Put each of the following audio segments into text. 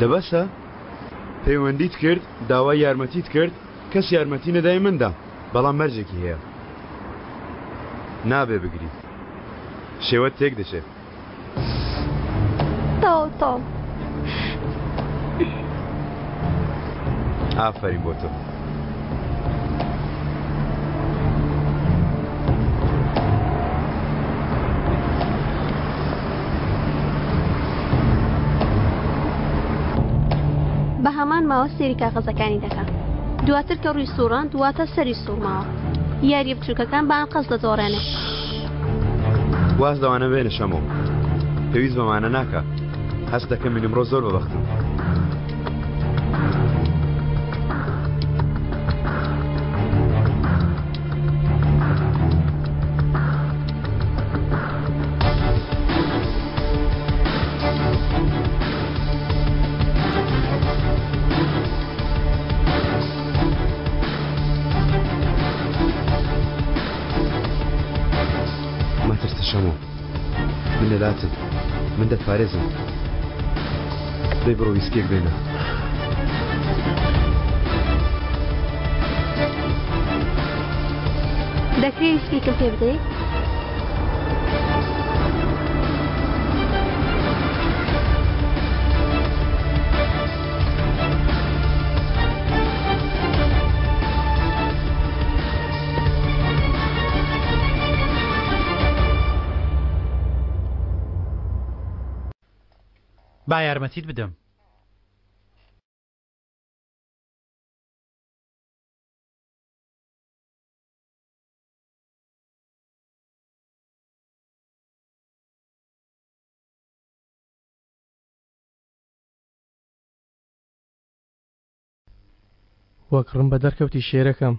دەبەسە پەیوەندیت کرد داوای یارمەتیت کرد کەس یارمەتی نەدای مندا بەڵام مەرجێکی هەیە نابێ بگری شێوەت تێک دەچێت تۆم ئافرین بۆ تۆ بە هەمان ماوە سێری کاغەزەکانی دەکات دواتر کە ڕووی سوڕان دواتە سەری سوورماوە یاریە بچووکەکان بە ئەم قەس دەدۆڕێنێ واز دەوانە بێنە شەمۆ پێویست بەمانە ناکە هەست دەکەم من ئەمڕۆ زۆر بەبەختم من لەلاتم من دەتپارێزم دەی بڕۆ ویسکێک بێنە دەکرێت ویسکێکم پێ بدەیت با یارمەتیت بدەم وەکڕم بە دەرکەوتی شێرەکەم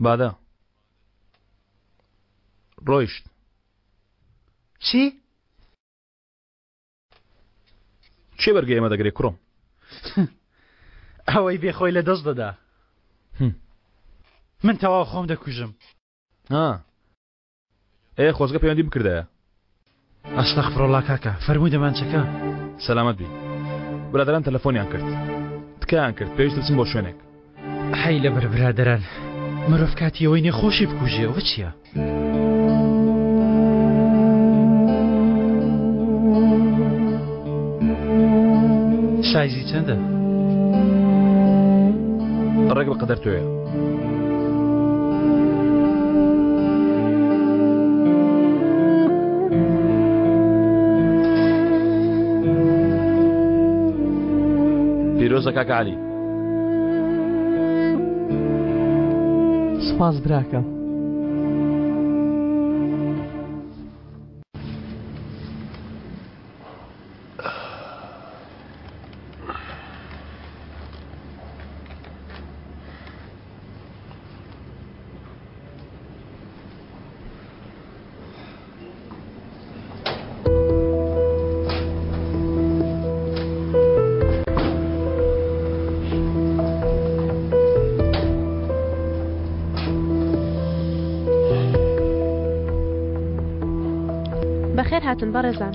بادە ڕۆیشت چی؟ چێ بەرگی ئێمە دەگرێ کوڕم ئەوەی بێخۆی لە دەست دەدا من تەواو خۆم دەکوژم خۆزگە پەیوەندی بکردایە ئەستەغفرڵڵا کاکە فەرمووی دەمانچەکە سەلامەت بی برادران تەلەفۆنیان کرد تکایان کرد پێویست بچم بۆ شوێنێک حەی لەبەر برادران مرۆڤ کاتی ئەوەی نێخۆشی بکوژێ ئەوە چییە؟ سایزی چەندە؟ ڕێک بە قەدەر تۆیە پیرۆزە کاکە عەلی سپاس براکەم بەخێر هاتن بەڕێزان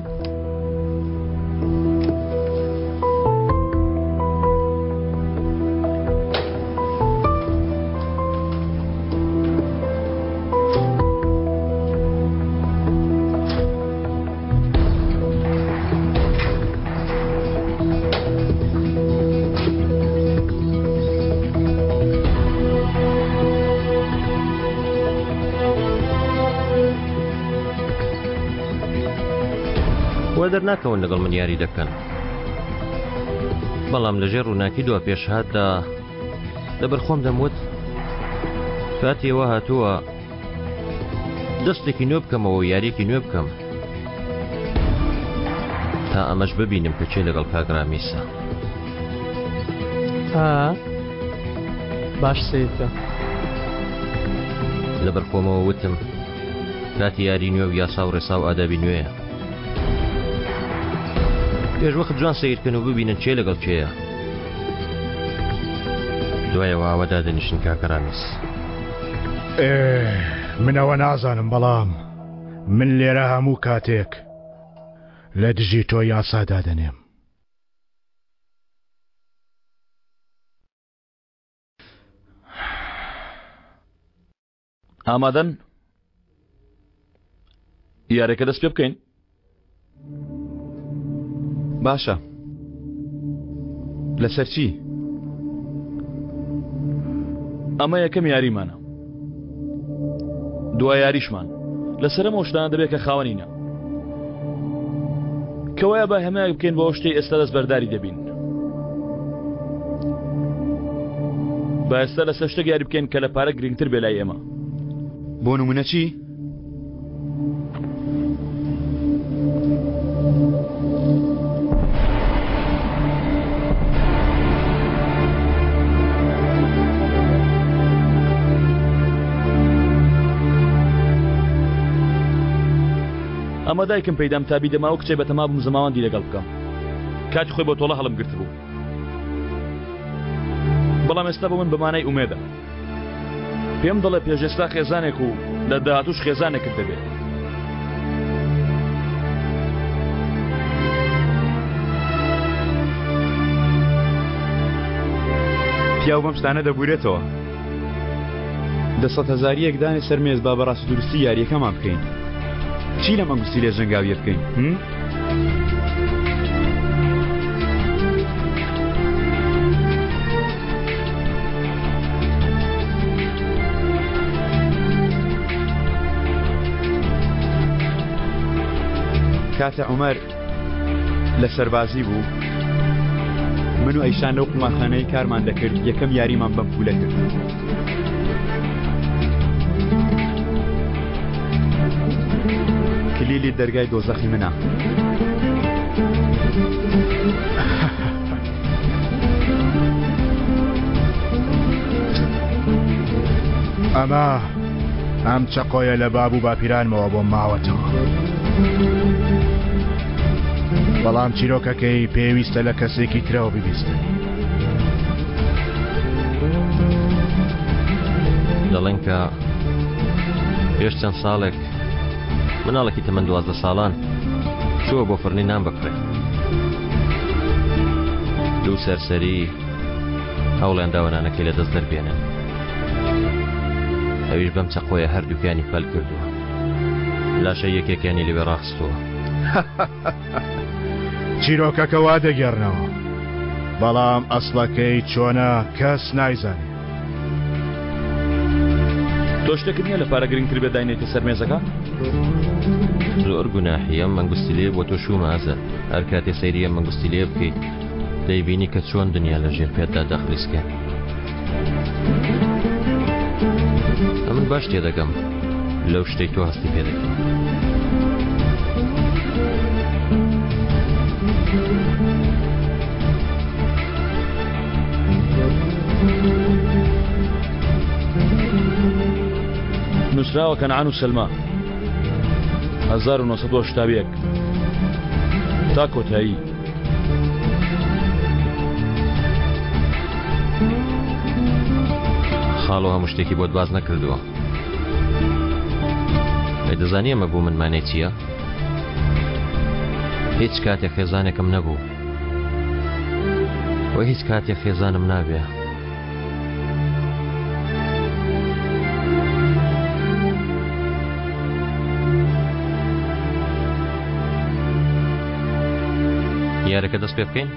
وە دەرناکەون لەگەڵ من یاری دەکەن بەڵام لەژێر ڕووناکی دووە پێشهاتدا لەبەر خۆم دەموت کاتێوە هاتووە دەستێکی نوێ بکەمەوە و یاریێکی نوێ بکەم تا ئەمەش ببینم کە چێ لەگەڵ کاگرامیسە باش سیرکە لەبەر خۆمەوە وتم کاتی یاری نوێ و یاسا و ڕێسا و ئادابی نوێیە پێشوەخت جوان سیرکەن و ببینن چێ لەگەڵ چێیە دوایەوە ئاوەدا دەنیشن کاگرامیس منەوە نازانم بەڵام من لێرە هەموو کاتێک لە دژی تۆ یاسادا دەنێم ئامادەن یارێکە دەست پێ بکەین باشە لەسەر چی؟ ئەمە یەکەم یاریمانە دوای یاریشمان لەسەرەمەوە شتانە دەبێت کە خاوەنینە کەوایە بە هەمایە بکەین بۆ شتەی ئێستا دەست بەرداری دەبین با ئێستا لەسەر شتێک یاری بکەین کە لە پارە گرنگتر بێ لای ئێمە بۆ نمونە چی؟ ئەمە دایکم پەیدام تابی دەما و کچێ بەتەما بووم زەماوەندی لەگەڵ بکەم کاتی خۆی بۆ تۆڵە هەڵم گرت بوو بەڵام ئێستا بۆ من بەمانای ئومێدە پێم دەڵێ پێشێستا خێزانێک و لە داهاتوش خێزانێکت دەبێت پیاو بەم شتانە دەبورێتەوە 100,000 دانێ سەر مێز با بەڕاست درستی یاریەکەمان بکەین چی لە مەنگوستی لێ ژەنگاویە بکەین کاتە عومەر لە سەربازی بوو من و ئەیشان لەو قوماخانەی کارمان دەکرد یەکەم یاریمان بەم پولە کرد کلیلی دەرگای دۆزەخی منە ئەم چەقۆیە لە باب و باپیرانمەوە بۆ ماوەتەوە بەڵام چیرۆکەکەی پێویستە لە کەسێکی ترەوە ببیستن دەڵێن کە پێش چەند ساڵێک مناڵێکی تەمەن 12 ساڵان چووە بۆ فڕنی نان بکڕێ دوو سەرسەری هەوڵیان داوە نانەکەی لە دەست دەربێنن ئەویش بەم چەقۆیە هەردووکیانی پەل کردووە لاشە یەکێکیانی لەوێ ڕاخستووە چیرۆکەکە وا دەگەڕنەوە بەڵام ئەسڵەکەی چۆنە کەس نایزانێت تۆ شتێکت نییە لە پارە گرنگتر بێ داینێتە سەر مێزەکە زۆر گوناحیە مەنگوستی لێ بۆ تۆ شومازە هەر کاتێ سەیریە مەنگوستی لێ بکەیت دەیبینی کە چۆن دنیا لە ژێر پێتدا دەخلیسکە ئەمن باش تێدەگەم لەو شتەی تۆ هەستی پێ دەکەم نووسراوە کەنعان و سەلما 1970 تا کۆتایی خاڵەوە هەموو شتێکی بۆت باز نەکردووە دەزانی ئەمە بوو من مانای چییە؟ هیچ کاتێک خێزانێکم نەبوو و هیچ کاتێک خێزانم نابێ یارەکە دەست پێ بکەین؟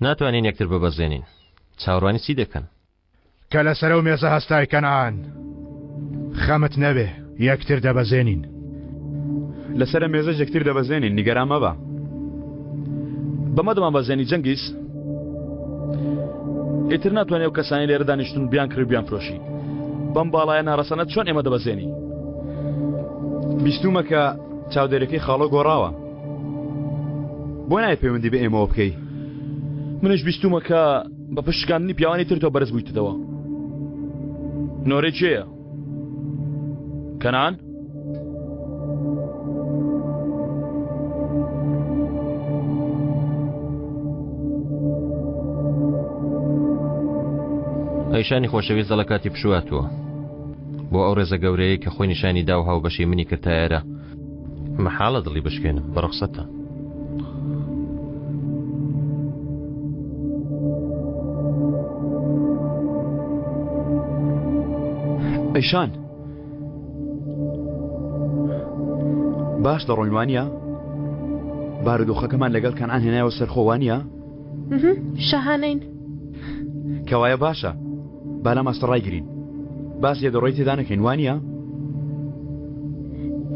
ناتوانین یەکتر ببەزێنین چاوەڕوانی چی دەکەن کە لەسەر و مێزە هەستای کەنعان خەمت نەبێ یەکتر دەبەزێنین لەسەر مێزە یەکتر دەبەزێنین نیگەران مەبە بەمە دەمان بەزێنی جەنگیز ئیتر ناتوانێت و کەسانی لێرە دانیشتون بیان کرد بیان فرۆشی بەم باڵایە ناڕەسەنە چۆن ئێمە دەبەزێنی بیستومە کە چاودێرەکەی خاڵۆ گۆڕاوە بۆ نایە پەیوەندی بە ئێمەوە بکەی منش بیستومە کە بە پشتگاندنی پیاوانی تر تۆ بەرز بوویتەوە نۆرەی چێیە کەنعان ئەیشانی خۆشەویست دەڵە کاتی پشواتوە بۆ ئەو ڕێزە گەورەیە کە خۆی نیشانی دا و هاو بەشی منی کردایەرە مەحاڵە دڵی بشکێنم بە ڕخسەتە ئەیشان باش دەڕۆینوانە بارودۆخەکەمان لەگەڵ کەنعان هێنایەوە سەرخۆوانە شەهانەین کەوایە باشە با لە ماستەڕای گرین باس یە دەڕۆی تێدا نەکەین وانە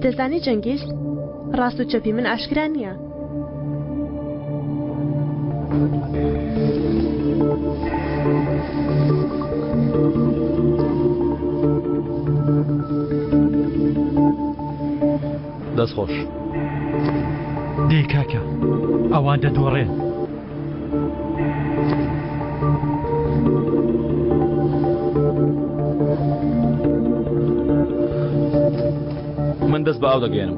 دەزانی جەنگیز ڕاست و چەپی من ئاشکرا نییە دەست خۆش دێ کاکە ئەوان دەدۆڕێن من دەست بە ئاو دەگەێنم